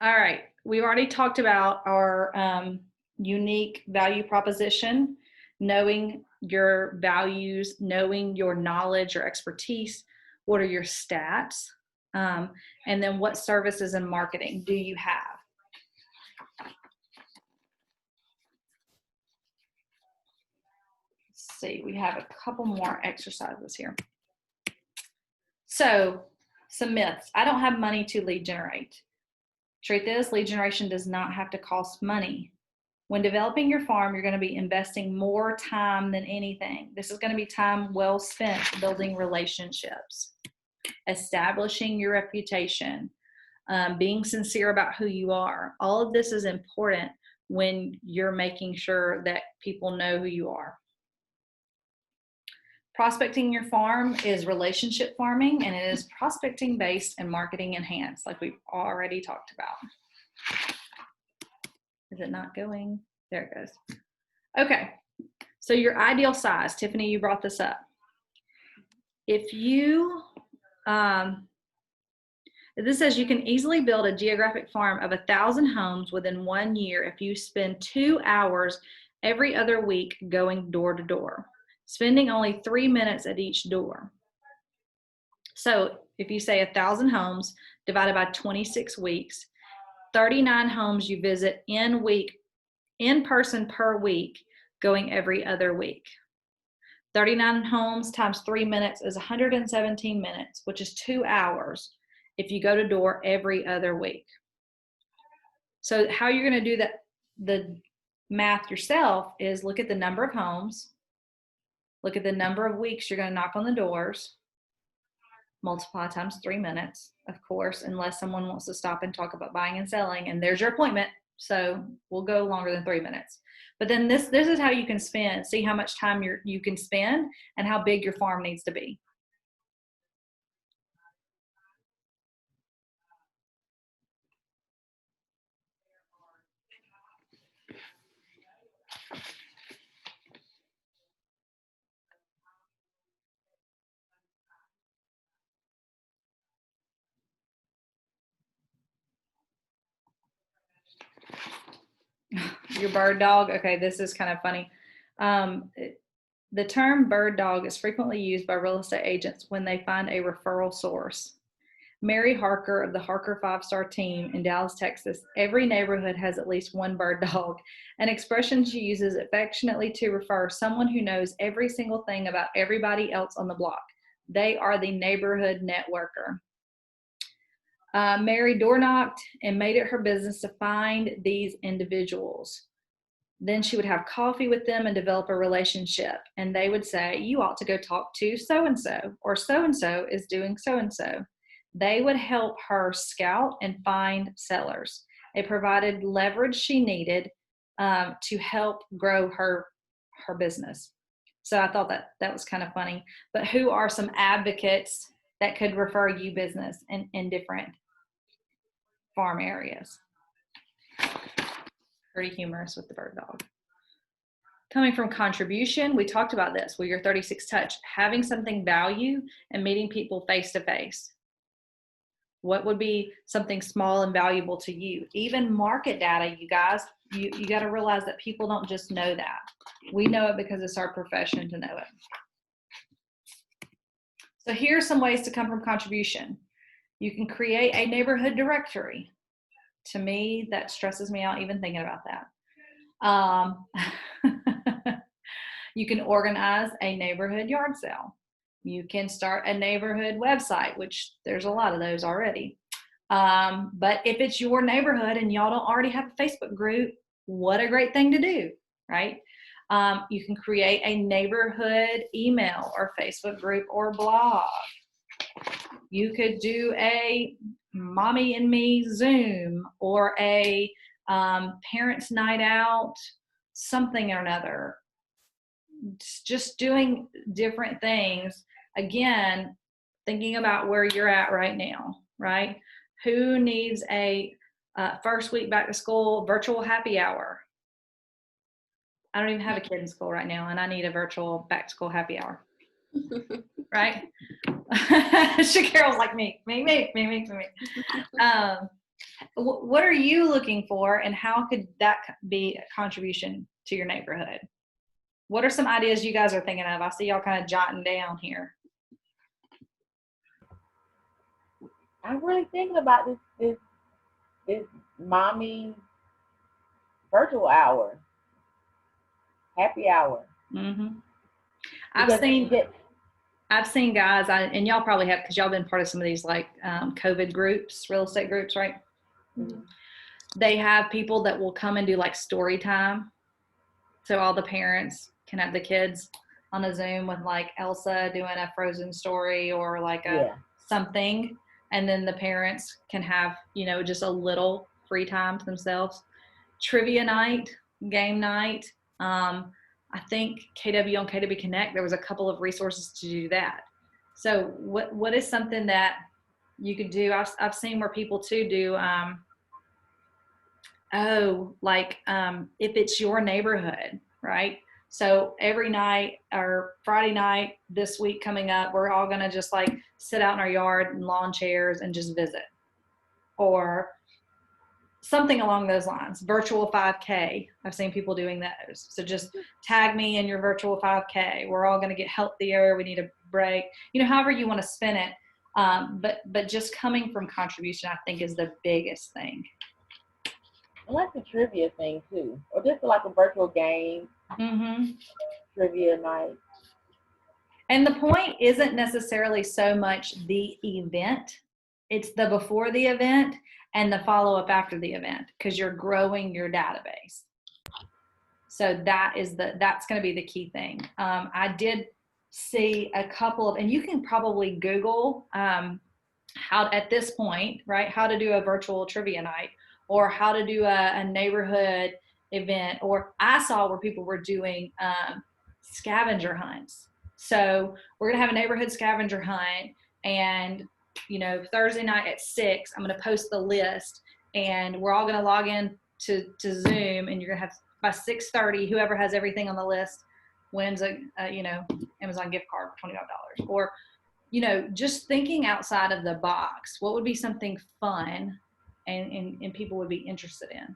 All right, we've already talked about our unique value proposition, knowing your values, knowing your knowledge or expertise, what are your stats, and then what services and marketing do you have? Let's see, we have a couple more exercises here. So, some myths. I don't have money to lead generate. Truth is, lead generation does not have to cost money. When developing your farm, you're going to be investing more time than anything. This is going to be time well spent building relationships, establishing your reputation, being sincere about who you are. All of this is important when you're making sure that people know who you are. Prospecting your farm is relationship farming, and it is prospecting based and marketing enhanced, like we've already talked about. Is it not going? There it goes. Okay, so your ideal size. Tiffany, you brought this up. If you, this says you can easily build a geographic farm of 1,000 homes within 1 year if you spend 2 hours every other week going door to door, spending only 3 minutes at each door. So if you say 1,000 homes divided by 26 weeks, 39 homes you visit in person per week, going every other week. 39 homes times 3 minutes is 117 minutes, which is 2 hours if you go to door every other week. So how you're going to do that, the math yourself, is look at the number of homes, look at the number of weeks you're going to knock on the doors, multiply times 3 minutes, of course, unless someone wants to stop and talk about buying and selling, and there's your appointment. So we'll go longer than 3 minutes. But then this is how you can see how much time you can spend and how big your farm needs to be. Your bird dog. Okay, this is kind of funny. The term bird dog is frequently used by real estate agents when they find a referral source. Mary Harker of the Harker 5-Star team in Dallas, Texas. Every neighborhood has at least one bird dog, an expression she uses affectionately to refer someone who knows every single thing about everybody else on the block. They are the neighborhood networker. Mary door knocked and made it her business to find these individuals. Then she would have coffee with them and develop a relationship. And they would say, you ought to go talk to so-and-so, or so-and-so is doing so-and-so. They would help her scout and find sellers. It provided leverage she needed to help grow her business. So I thought that was kind of funny. But who are some advocates that could refer you business in different farm areas? Pretty humorous with the bird dog. Coming from contribution, we talked about this with your 36 touch, having something value and meeting people face to face. What would be something small and valuable to you? Even market data, you guys, you got to realize that people don't just know that. We know it because it's our profession to know it. So here are some ways to come from contribution. You can create a neighborhood directory. To me, that stresses me out even thinking about that. You can organize a neighborhood yard sale. You can start a neighborhood website, which there's a lot of those already. But if it's your neighborhood and y'all don't already have a Facebook group, what a great thing to do, right? You can create a neighborhood email or Facebook group or blog. You could do a Mommy and Me Zoom or a parents' night out, something or another. Just doing different things. Again, thinking about where you're at right now, right? Who needs a first week back to school virtual happy hour? I don't even have a kid in school right now, and I need a virtual back to school happy hour. Right? Shakaryl's like me. What are you looking for, and how could that be a contribution to your neighborhood? What are some ideas you guys are thinking of? I see y'all kind of jotting down here. I'm really thinking about this mommy virtual hour, happy hour. Mm-hmm. I've seen guys, and y'all probably have, because y'all been part of some of these like COVID groups, real estate groups, right? Mm-hmm. They have people that will come and do like story time. So all the parents can have the kids on a Zoom with like Elsa doing a Frozen story or like something. And then the parents can have, just a little free time to themselves. Trivia night, game night. I think KW on KW Connect, there was a couple of resources to do that. So what is something that you could do? I've seen where people too do, if it's your neighborhood, right? So every night or Friday night this week coming up, we're all going to just like sit out in our yard in lawn chairs and just visit, or something along those lines. Virtual 5K. I've seen people doing those. So just tag me in your virtual 5K. We're all going to get healthier. We need a break. However you want to spin it. But just coming from contribution, I think, is the biggest thing. I like the trivia thing too, or just like a virtual game trivia night. And the point isn't necessarily so much the event, it's the before the event and the follow-up after the event, because you're growing your database. So that's going to be the key thing. I did see a couple of, and you can probably Google how at this point, right, how to do a virtual trivia night, or how to do a neighborhood event, or I saw where people were doing scavenger hunts. So we're gonna have a neighborhood scavenger hunt, and Thursday night at 6, I'm gonna post the list, and we're all gonna log in to Zoom, and you're gonna have by 6:30, whoever has everything on the list wins a Amazon gift card for $25. Or just thinking outside of the box. What would be something fun and people would be interested in?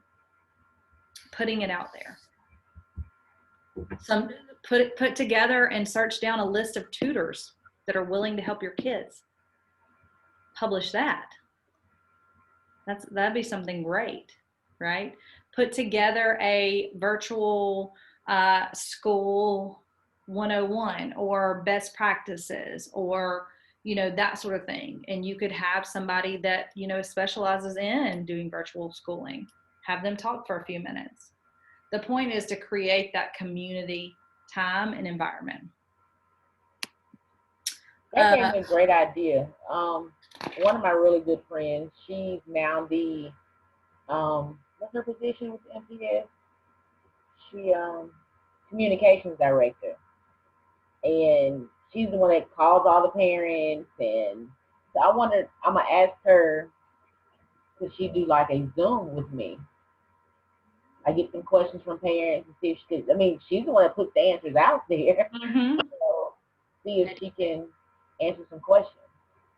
Putting it out there. Put together and search down a list of tutors that are willing to help your kids. Publish that. That'd be something great, right? Put together a virtual school 101 or best practices, or that sort of thing. And you could have somebody that specializes in doing virtual schooling, have them talk for a few minutes. The point is to create that community time and environment. That gave me a great idea. One of my really good friends, she's now the what's her position with MPS? She communications director, and she's the one that calls all the parents. And so I'm gonna ask her, could she do like a Zoom with me? I get some questions from parents and see if she could. I mean, she's the one that puts the answers out there. So see if she can answer some questions.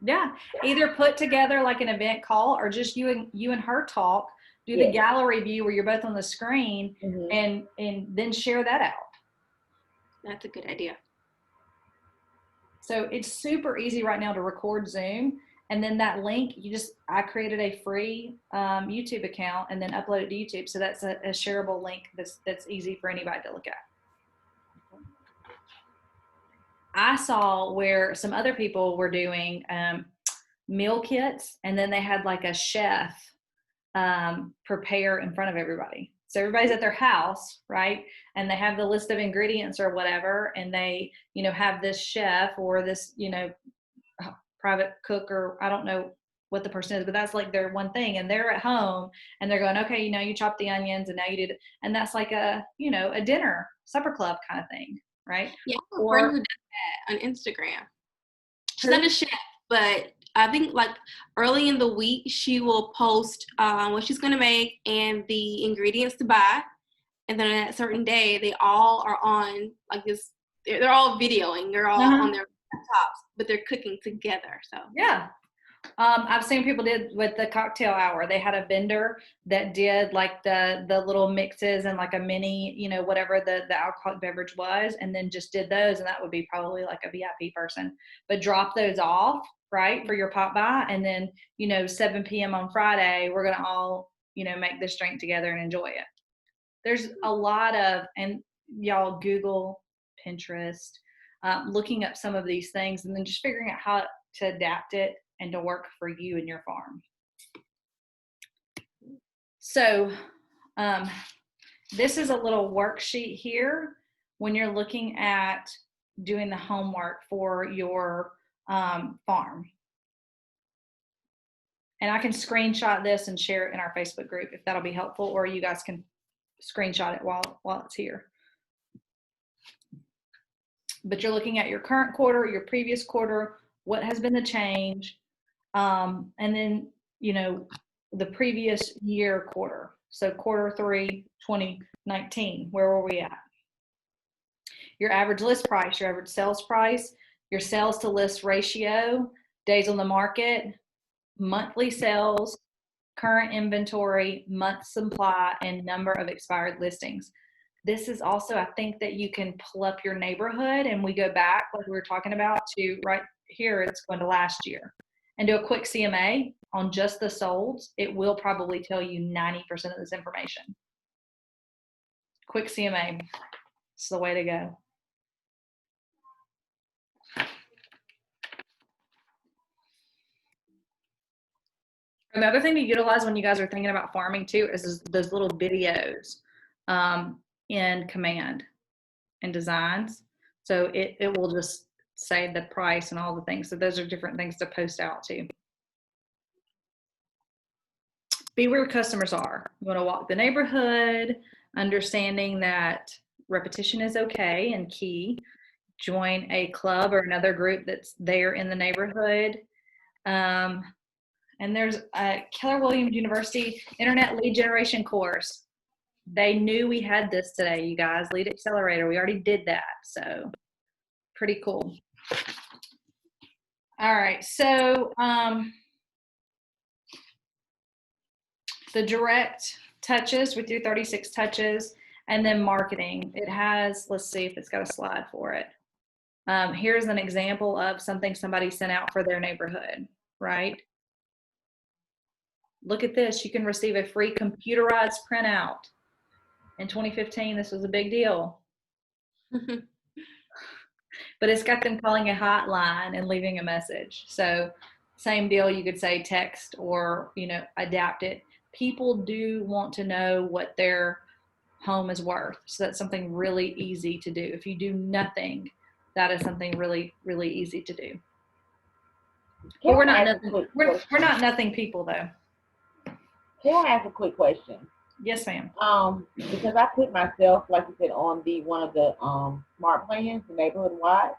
Yeah, either put together like an event call, or just you and her talk. Do the gallery view where you're both on the screen, and then share that out. That's a good idea. So it's super easy right now to record Zoom, and then that link, I created a free YouTube account and then upload it to YouTube. So that's a shareable link that's easy for anybody to look at. I saw where some other people were doing meal kits, and then they had like a chef prepare in front of everybody. So everybody's at their house, right? And they have the list of ingredients or whatever, and they, have this chef or this, private cook, or I don't know what the person is, but that's like their one thing. And they're at home and they're going, okay, you chop the onions and now you did it. And that's like a dinner, supper club kind of thing, right? Yeah, I have a friend who does that on Instagram. She's not a chef, but I think like early in the week, she will post what she's going to make and the ingredients to buy. And then on a certain day, they all are on like this, they're all videoing, they're all on their laptops, but they're cooking together. So yeah. I've seen people did with the cocktail hour. They had a vendor that did like the little mixes and like a mini, whatever the alcoholic beverage was, and then just did those. And that would be probably like a VIP person, but drop those off, right, for your pop by. And then, 7 p.m. on Friday, we're going to all, make this drink together and enjoy it. There's a lot of, and y'all Google, Pinterest, looking up some of these things and then just figuring out how to adapt it and to work for you and your farm. So this is a little worksheet here when you're looking at doing the homework for your farm. And I can screenshot this and share it in our Facebook group if that'll be helpful, or you guys can screenshot it while it's here. But you're looking at your current quarter, your previous quarter, what has been the change, and then, the previous year quarter. So quarter 3, 2019, where were we at? Your average list price, your average sales price, your sales to list ratio, days on the market, monthly sales, current inventory, month supply, and number of expired listings. This is also, I think that you can pull up your neighborhood, and we go back, like we were talking about, to right here, it's going to last year, and do a quick CMA on just the solds, it will probably tell you 90% of this information. Quick CMA, it's the way to go. Another thing to utilize when you guys are thinking about farming too is those little videos in Command and Designs. So it will just say the price and all the things. So those are different things to post out too. Be where customers are. You want to walk the neighborhood, understanding that repetition is okay and key. Join a club or another group that's there in the neighborhood. And there's a Keller Williams University Internet Lead Generation course. They knew we had this today, you guys. Lead Accelerator. We already did that. So pretty cool. All right. So the direct touches, we do 36 touches, and then marketing. It has, let's see if it's got a slide for it. Here's an example of something somebody sent out for their neighborhood, right? Look at this. You can receive a free computerized printout. In 2015, this was a big deal. But it's got them calling a hotline and leaving a message. So same deal, you could say text or, adapt it. People do want to know what their home is worth. So that's something really easy to do. If you do nothing, that is something really, really easy to do. But we're not nothing, we're not nothing people though. Can I ask a quick question? Yes, ma'am. Because I put myself, like you said, on one of the smart plans, the Neighborhood Watch,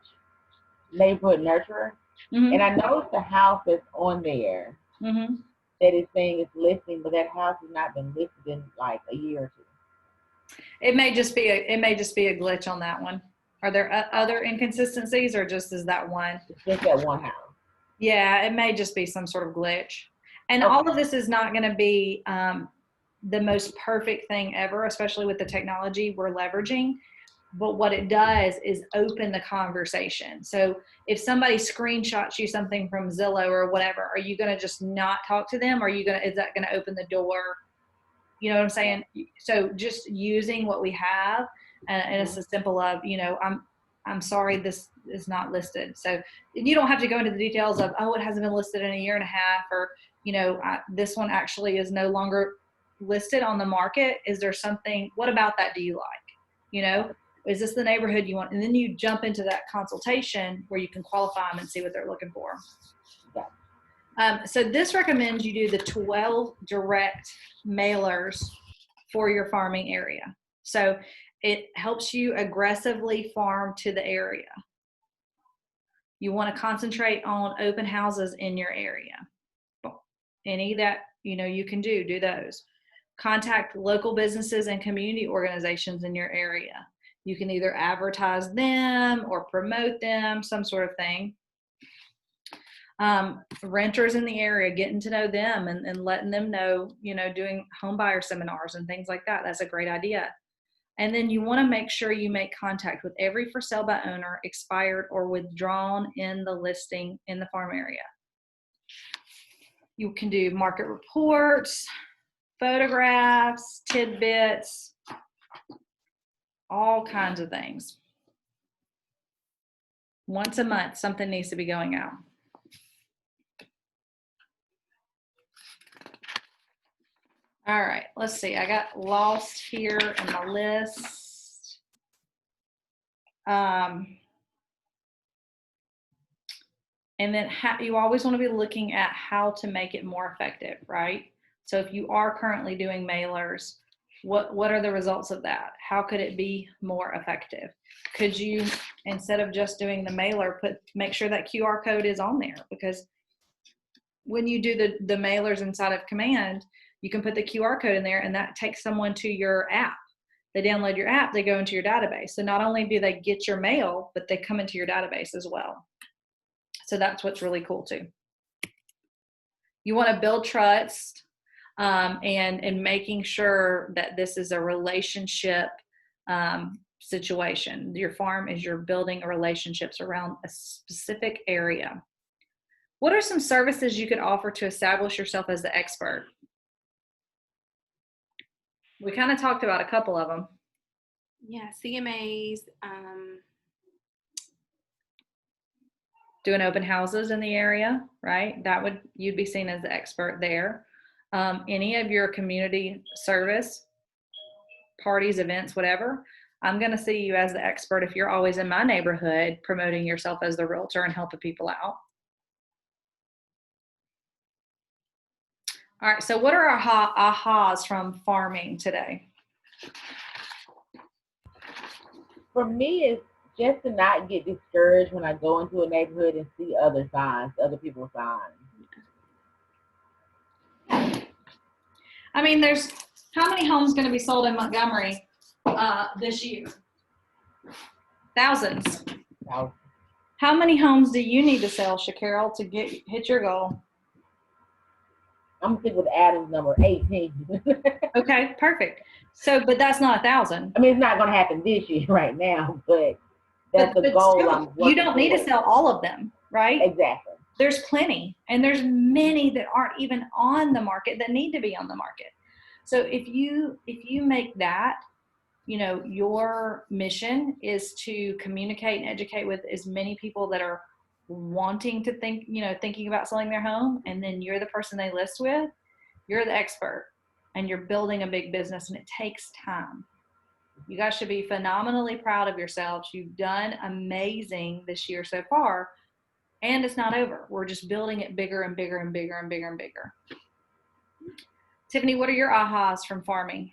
Neighborhood Nurturer, and I noticed the house that's on there that is saying it's listing, but that house has not been listed in like a year or two. It may just be a glitch on that one. Are there other inconsistencies, or just is that one? It's just that one house. Yeah, it may just be some sort of glitch. And all of this is not going to be the most perfect thing ever, especially with the technology we're leveraging. But what it does is open the conversation. So if somebody screenshots you something from Zillow or whatever, are you going to just not talk to them? Or is that going to open the door? You know what I'm saying? So just using what we have, and it's as simple of, I'm sorry, this is not listed. So you don't have to go into the details of, it hasn't been listed in a year and a half, or, this one actually is no longer listed on the market. Is there something, what about that do you like? Is this the neighborhood you want? And then you jump into that consultation where you can qualify them and see what they're looking for. So this recommends you do the 12 direct mailers for your farming area. So it helps you aggressively farm to the area. You want to concentrate on open houses in your area. Any that, you can do those. Contact local businesses and community organizations in your area. You can either advertise them or promote them, some sort of thing. Renters in the area, getting to know them and letting them know, doing home buyer seminars and things like that. That's a great idea. And then you want to make sure you make contact with every for sale by owner, expired, or withdrawn in the listing in the farm area. You can do market reports, photographs, tidbits, all kinds of things. Once a month, something needs to be going out. All right, let's see. I got lost here in the list. And then you always want to be looking at how to make it more effective, right? So if you are currently doing mailers, what are the results of that? How could it be more effective? Could you, instead of just doing the mailer, make sure that QR code is on there? Because when you do the mailers inside of Command, you can put the QR code in there, and that takes someone to your app. They download your app, they go into your database. So not only do they get your mail, but they come into your database as well. So that's what's really cool too. You want to build trust and making sure that this is a relationship situation. Your farm is you're building relationships around a specific area. What are some services you could offer to establish yourself as the expert? We kind of talked about a couple of them. Yeah, CMAs. Doing open houses in the area, right? You'd be seen as the expert there. Any of your community service, parties, events, whatever, I'm going to see you as the expert if you're always in my neighborhood promoting yourself as the realtor and helping people out. All right, so what are our ahas from farming today? For me, it's just to not get discouraged when I go into a neighborhood and see other signs, other people's signs. I mean, there's how many homes going to be sold in Montgomery this year? Thousands. Now, How many homes do you need to sell, Shacarol, to hit your goal? I'm gonna stick with Adam's number 18. Okay, perfect. So, but that's not 1,000. I mean, it's not gonna happen this year right now, but that's the goal. Still, you don't need to sell all of them, right? Exactly. There's plenty, and there's many that aren't even on the market that need to be on the market. So if you make that, you know, your mission is to communicate and educate with as many people that are wanting to thinking about selling their home, and then you're the person they list with, you're the expert, and you're building a big business, and it takes time. You guys should be phenomenally proud of yourselves. You've done amazing this year so far, and it's not over. We're just building it bigger and bigger and bigger and bigger and bigger. Tiffany, what are your ahas from farming?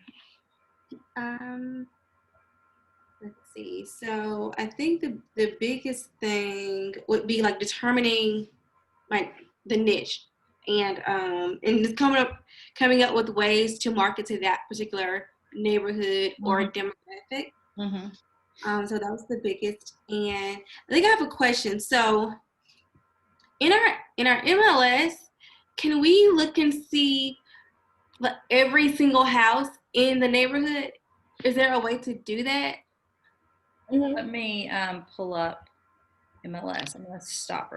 Let's see. So I think the biggest thing would be like determining like the niche and just coming up with ways to market to that particular neighborhood or demographic. So that was the biggest. And I think I have a question. So in our MLS, can we look and see every single house in the neighborhood? Is there a way to do that? Let me pull up MLS. I'm going to stop